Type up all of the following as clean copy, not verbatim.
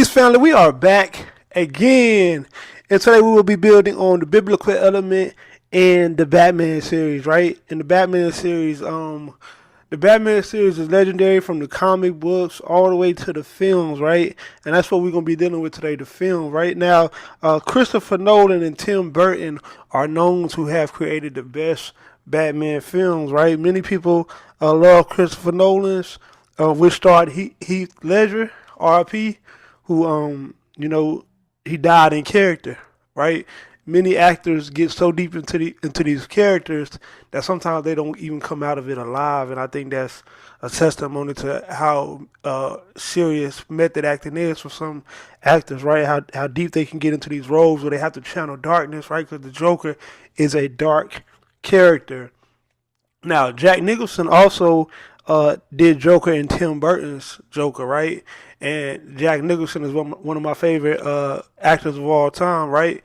Greetings, family. We are back again, and today we will be building on the biblical element in the Batman series. Right, in the Batman series is legendary from the comic books all the way to the films. Right, and that's what we're gonna be dealing with today. The film. Right now, Christopher Nolan and Tim Burton are known to have created the best Batman films. Right, many people love Christopher Nolan's, which starred Heath Ledger, R.I.P., who he died in character, right? Many actors get so deep into these characters that sometimes they don't even come out of it alive, and I think that's a testimony to how serious method acting is for some actors, right? How deep they can get into these roles where they have to channel darkness, right? Because the Joker is a dark character. Now, Jack Nicholson also did Joker in Tim Burton's Joker, right? And Jack Nicholson is one of my favorite actors of all time, right?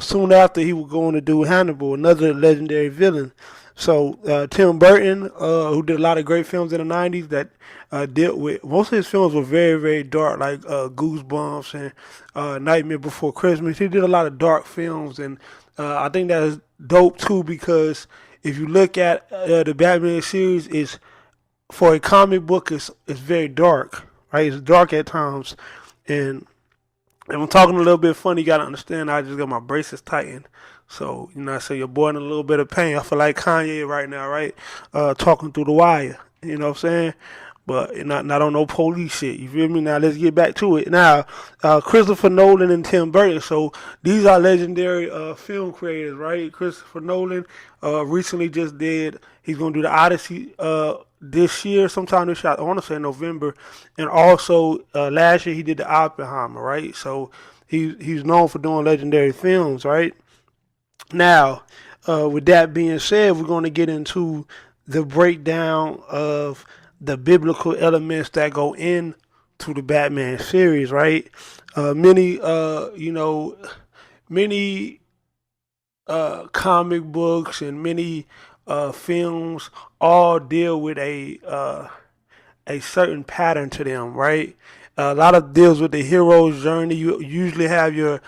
Soon after, he would go on to do Hannibal, another legendary villain. So Tim Burton, who did a lot of great films in the '90s that dealt with most of his films were very very dark, like Goosebumps and Nightmare Before Christmas. He did a lot of dark films, and I think that is dope too because if you look at the Batman series, is for a comic book, it's very dark, right? It's dark at times, and if I'm talking a little bit funny, you gotta understand. I just got my braces tightened, so I say your boy in a little bit of pain. I feel like Kanye right now, right? Talking through the wire. You know what I'm saying? But not on no police shit. You feel me? Now let's get back to it. Now, Christopher Nolan and Tim Burton. So these are legendary film creators, right? Christopher Nolan recently just did. He's gonna do the Odyssey this year, sometime this year. I want to say November, and also last year he did the Oppenheimer, right? So he's known for doing legendary films, right? Now, with that being said, we're going to get into the breakdown of the biblical elements that go into the Batman series, right? Many comic books and many films all deal with a certain pattern to them, right? A lot of deals with the hero's journey. You usually have your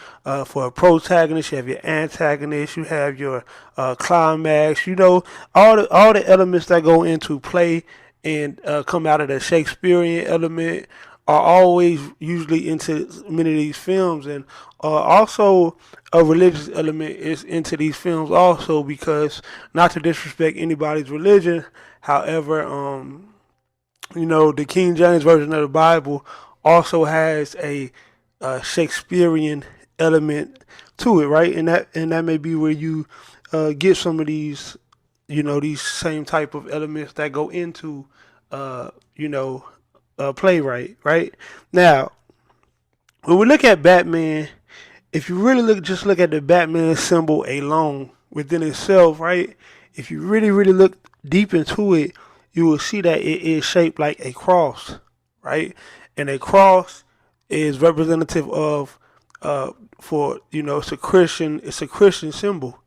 for a protagonist, you have your antagonist, you have your climax. All the elements that go into play and come out of the Shakespearean element are always usually into many of these films, and also a religious element is into these films also because not to disrespect anybody's religion, however, the King James version of the Bible also has a Shakespearean element to it, right? And that may be where you get some of these, these same type of elements that go into, uh, you know, playwright, right? Now, when we look at Batman, if you really look at the Batman symbol alone within itself, right? If you really look deep into it, you will see that it is shaped like a cross, right? And a cross is representative of for it's a Christian symbol,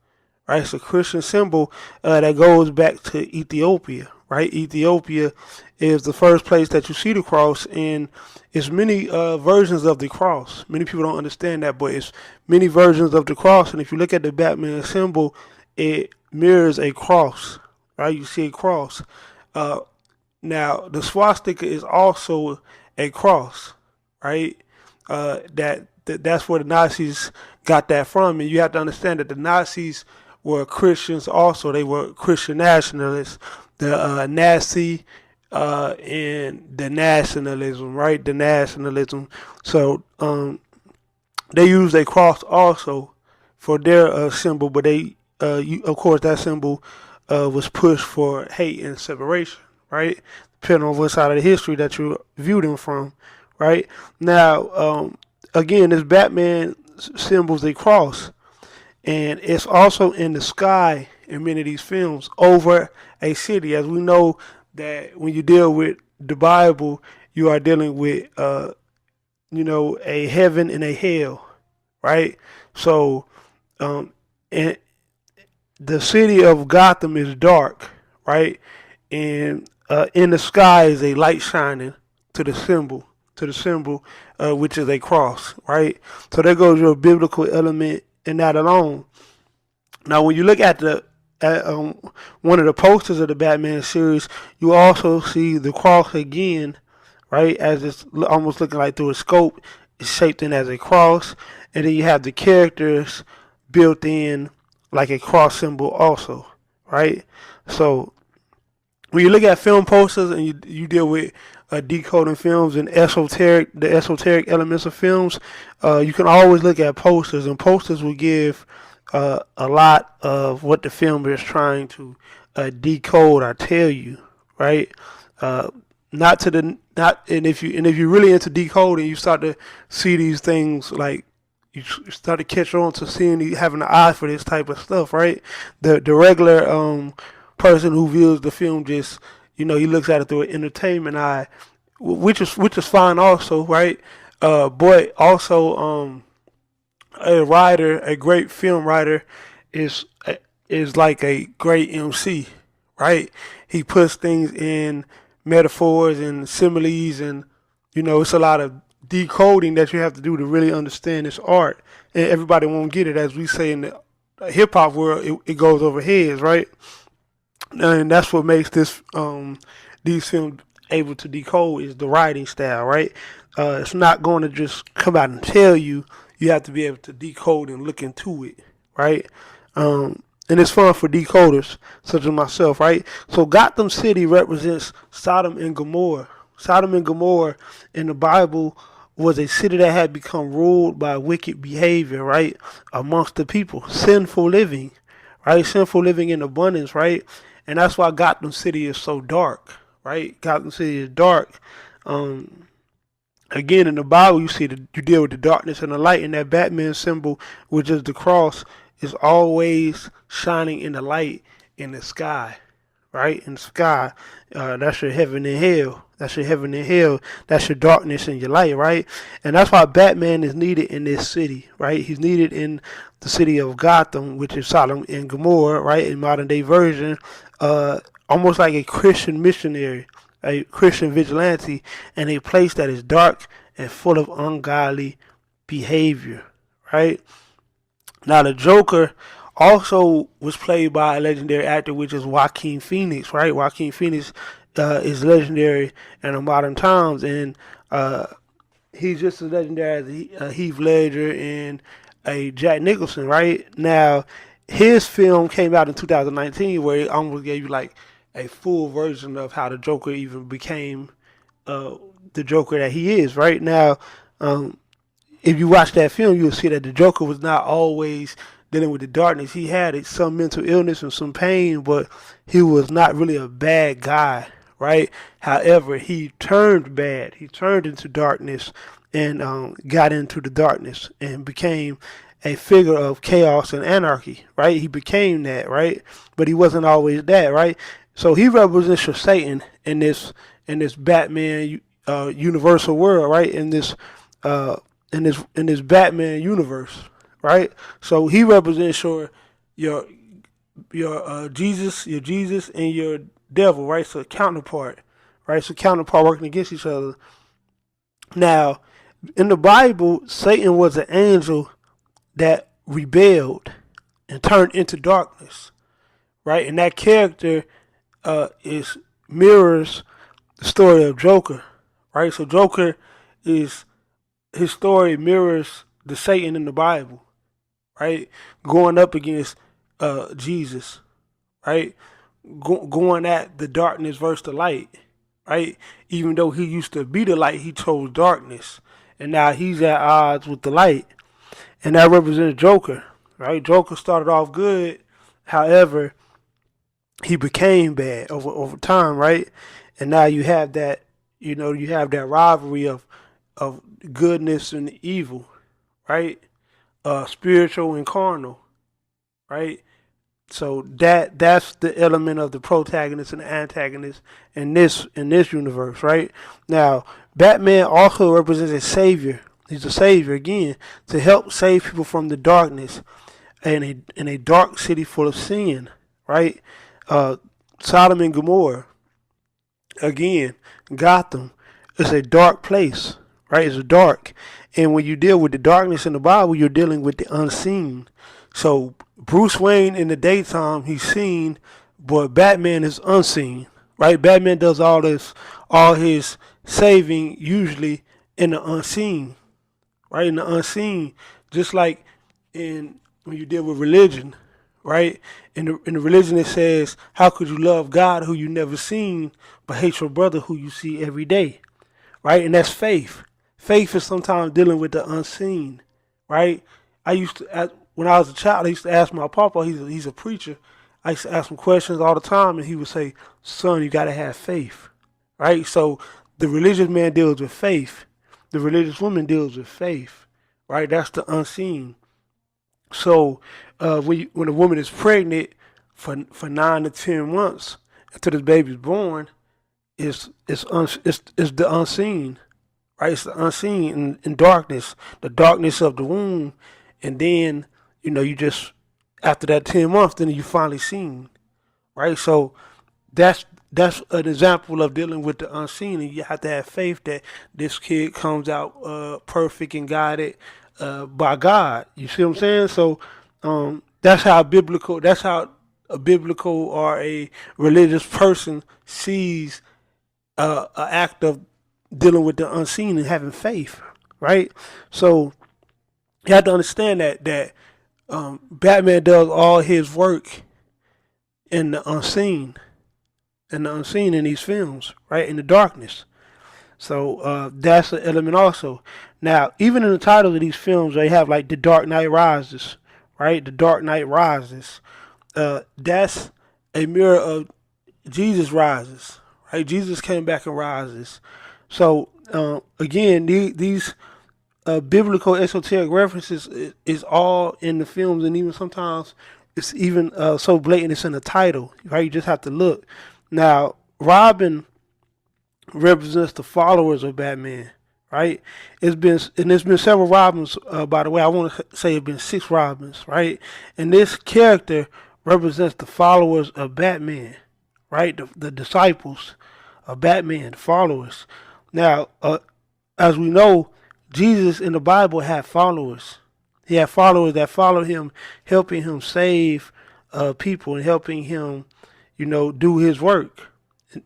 right? It's a Christian symbol that goes back to Ethiopia, right? Ethiopia is the first place that you see the cross, and it's many versions of the cross. Many people don't understand that, but it's many versions of the cross. And if you look at the Batman symbol, it mirrors a cross, right? You see a cross. Uh, Now, the swastika is also a cross, right? That's where the Nazis got that from, and you have to understand that the Nazis were Christians also. They were Christian nationalists. The Nazi and the nationalism, right? The nationalism. So they used a cross also for their symbol, but of course, that symbol was pushed for hate and separation, right? Depending on what side of the history that you view them from, right? Now, again, this Batman symbols a cross, and it's also in the sky in many of these films over a city. As we know that when you deal with the Bible, you are dealing with, a heaven and a hell, right? So, um, and the city of Gotham is dark, right? And in the sky is a light shining to the symbol, which is a cross, right? So there goes your biblical element in that alone. Now, when you look at the at, one of the posters of the Batman series, you also see the cross again, right? As it's almost looking like through a scope, it's shaped in as a cross, and then you have the characters built in like a cross symbol also, right? So when you look at film posters and you deal with decoding films and the esoteric elements of films, you can always look at posters, and posters will give a lot of what the film is trying to decode or tell you, right? Uh, not to the not and if you're really into decoding, you start to see these things like you start to catch on to seeing having an eye for this type of stuff, right? The regular person who views the film just he looks at it through an entertainment eye, which is fine also, right? But also a writer, a great film writer, is is like a great MC, right? He puts things in metaphors and similes, and it's a lot of decoding that you have to do to really understand this art. And everybody won't get it, as we say in the hip hop world. It goes over heads, right? And that's what makes these films able to decode is the writing style, right? It's not going to just come out and tell you. You have to be able to decode and look into it, right? And it's fun for decoders such as myself, right? So Gotham City represents Sodom and Gomorrah. Sodom and Gomorrah in the Bible was a city that had become ruled by wicked behavior, right, amongst the people, sinful living, right, sinful living in abundance, right, and that's why Gotham City is so dark, right? Gotham City is dark. Um, Again, in the Bible, you deal with the darkness and the light, and that Batman symbol, which is the cross, is always shining in the light in the sky, right? In the sky, that's your heaven and hell. That's your heaven and hell. That's your darkness and your light, right? And that's why Batman is needed in this city, right? He's needed in the city of Gotham, which is Sodom and Gomorrah, right? In modern day version, almost like a Christian missionary, a Christian vigilante, in a place that is dark and full of ungodly behavior, right? Now, the Joker also was played by a legendary actor, which is Joaquin Phoenix, right? Joaquin Phoenix is legendary in the modern times, and he's just as legendary as Heath Ledger and a Jack Nicholson, right? Now, his film came out in 2019, where it almost gave you like a full version of how the Joker even became uh, the Joker that he is, right? Now, um, if you watch that film, you'll see that the Joker was not always dealing with the darkness. He had some mental illness and some pain, but he was not really a bad guy, right? However, he turned bad. He turned into darkness and got into the darkness and became a figure of chaos and anarchy, right? He became that, right? But he wasn't always that, right? So he represents your Satan in this Batman universal world, right? Uh, in this Batman universe, right? So he represents your your Jesus and your devil, right? So counterpart, right? So counterpart working against each other. Now, in the Bible, Satan was an angel that rebelled and turned into darkness, right? And that character is mirrors the story of Joker, right? So Joker is his story mirrors the Satan in the Bible, right? Going up against Jesus, right? Going at the darkness versus the light, right? Even though he used to be the light, he chose darkness, and now he's at odds with the light, and that represents Joker, right? Joker started off good, however, he became bad over time, right? And now you have that, you have that rivalry of goodness and evil, right? Spiritual and carnal, right? So that's the element of the protagonist and the antagonist in this universe, right? Now, Batman also represents a savior. He's a savior again to help save people from the darkness in a dark city full of sin, right? Uh, Sodom and Gomorrah again, Gotham is a dark place, right? It's dark. And when you deal with the darkness in the Bible, you're dealing with the unseen. So Bruce Wayne in the daytime, he's seen, but Batman is unseen, right? Batman does all his saving usually in the unseen, right? In the unseen, just like in when you deal with religion, right? In the religion it says, "How could you love God who you never seen, but hate your brother who you see every day?" Right? And that's faith. Faith is sometimes dealing with the unseen, right? I used to, when I was a child, I used to ask my papa. He's a preacher. I used to ask him questions all the time, and he would say, "Son, you got to have faith." Right? So the religious man deals with faith. The religious woman deals with faith. Right? That's the unseen. So when a woman is pregnant for 9 to 10 months until this baby's born, it's the unseen, right? It's the unseen in darkness, the darkness of the womb, and then you just after that 10 months, then you finally seen, right? So that's that's an example of dealing with the unseen, and you have to have faith that this kid comes out perfect and guided by God. You see what I'm saying? So that's how biblical. That's how a biblical or a religious person sees an act of dealing with the unseen and having faith, right? So you have to understand that Batman does all his work in the unseen, in these films, right? In the darkness. So that's an element also. Now, even in the titles of these films, they have like The Dark Knight Rises, right? The Dark Knight Rises. That's a mirror of Jesus rises, right? Jesus came back and rises. So again, these biblical esoteric references is all in the films, and even sometimes it's even so blatant it's in the title, right? You just have to look. Now, Robin represents the followers of Batman, right? There's been several Robins. By the way, I want to say it's been 6 Robins, right? And this character represents the followers of Batman, right? The disciples of Batman, the followers. Now, as we know, Jesus in the Bible had followers. He had followers that followed him, helping him save people and helping him, do his work,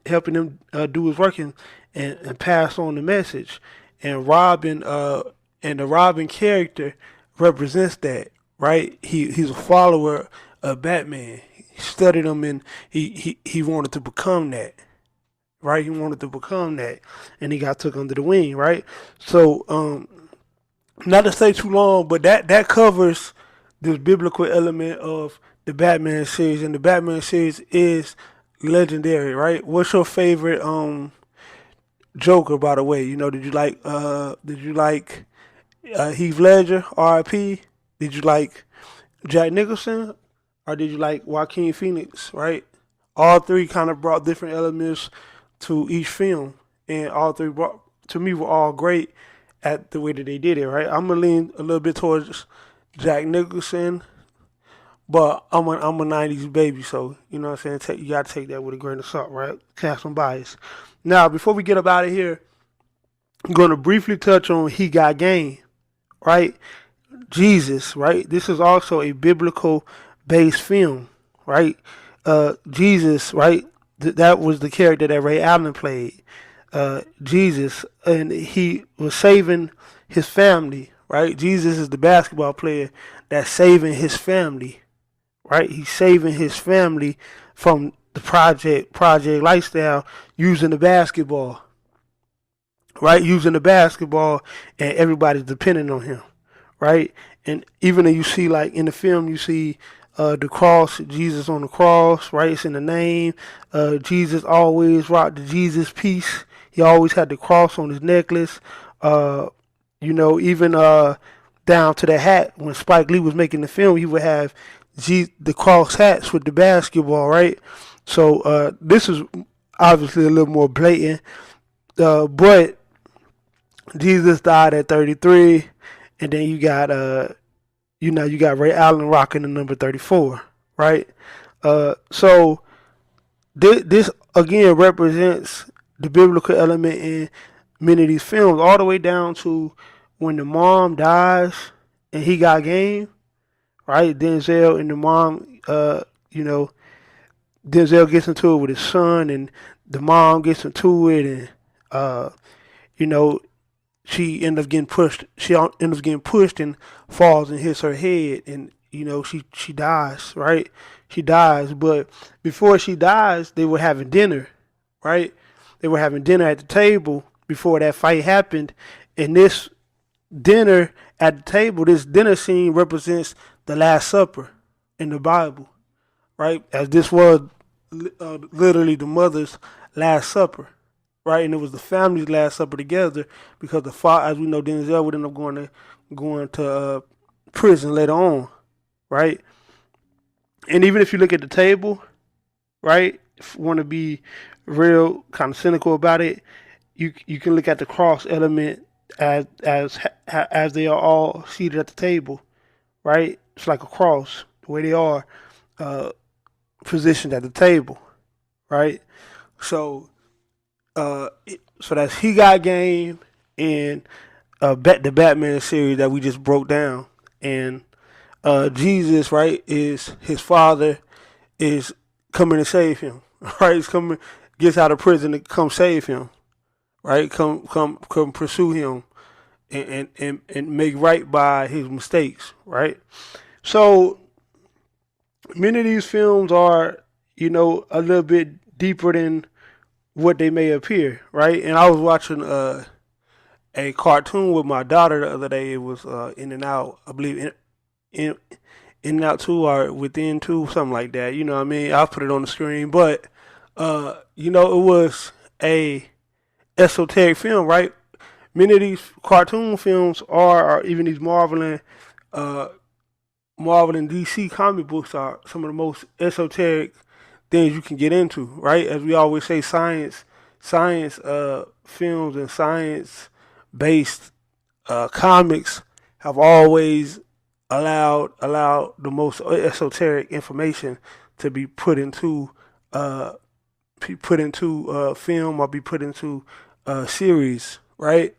helping him do his work and pass on the message. And and the Robin character represents that, right? He's a follower of Batman. He studied him and he wanted to become that, right? He wanted to become that, and he got took under the wing, right? So, not to stay too long, but that covers this biblical element of the Batman series, and the Batman series is legendary, right? What's your favorite Joker, by the way? Did you like Heath Ledger, R.I.P.? Did you like Jack Nicholson, or did you like Joaquin Phoenix? Right, all three kind of brought different elements to each film, and all three brought to me were all great at the way that they did it. Right, I'm gonna lean a little bit towards Jack Nicholson, but I'm a '90s baby, so you know what I'm saying. You gotta take that with a grain of salt, right? Have some bias. Now, before we get up out of here, I'm gonna briefly touch on He Got Game, right? Jesus, right? This is also a biblical based film, right? Jesus, right? That was the character that Ray Allen played. Jesus, and he was saving his family, right? Jesus is the basketball player that's saving his family, right? He's saving his family from the project lifestyle using the basketball, right? Using the basketball, and everybody's depending on him, right? And even though you see, like in the film, you see the cross, Jesus on the cross, right? It's in the name. Jesus always rocked the Jesus piece. He always had the cross on his necklace. Uh, even down to the hat. When Spike Lee was making the film, he would have the cross hats with the basketball, right? So this is obviously a little more blatant, but Jesus died at 33, and then you got Ray Allen rocking the number 34, right? So this again represents the biblical element in many of these films, all the way down to when the mom dies and he got game, right? Denzel and the mom, you know, Denzel gets into it with his son, and the mom gets into it, and uh, you know, she ends up getting pushed. She ends up getting pushed and falls and hits her head, and she dies. Right, she dies. But before she dies, they were having dinner. Right, they were having dinner at the table before that fight happened, and this dinner at the table, this dinner scene represents the Last Supper in the Bible. Right, as this was literally the mother's Last Supper, right? And it was the family's Last Supper together because the father, as we know, Denzel would end up going to prison later on, right? And even if you look at the table, right, if you want to be real kind of cynical about it, you can look at the cross element as they are all seated at the table, right? It's like a cross the way they are uh, positioned at the table, right? So so that's He Got Game and the Batman series that we just broke down, and Jesus, right, is his father is coming to save him, right? He's coming, gets out of prison to come save him, right? Come pursue him and make right by his mistakes, right? So many of these films are, a little bit deeper than what they may appear, right? And I was watching a cartoon with my daughter the other day. It was In and Out, I believe, in In and Out 2 or Within 2, something like that. You know what I mean? I'll put it on the screen, but it was a esoteric film, right? Many of these cartoon films or even these uh, Marvel and DC comic books are some of the most esoteric things you can get into, right? As we always say, science films and science based comics have always allowed the most esoteric information to be uh, put into film or be put into series, right?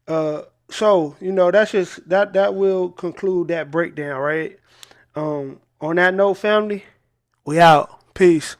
So that's just that will conclude that breakdown, right? On that note, family, we out. Peace.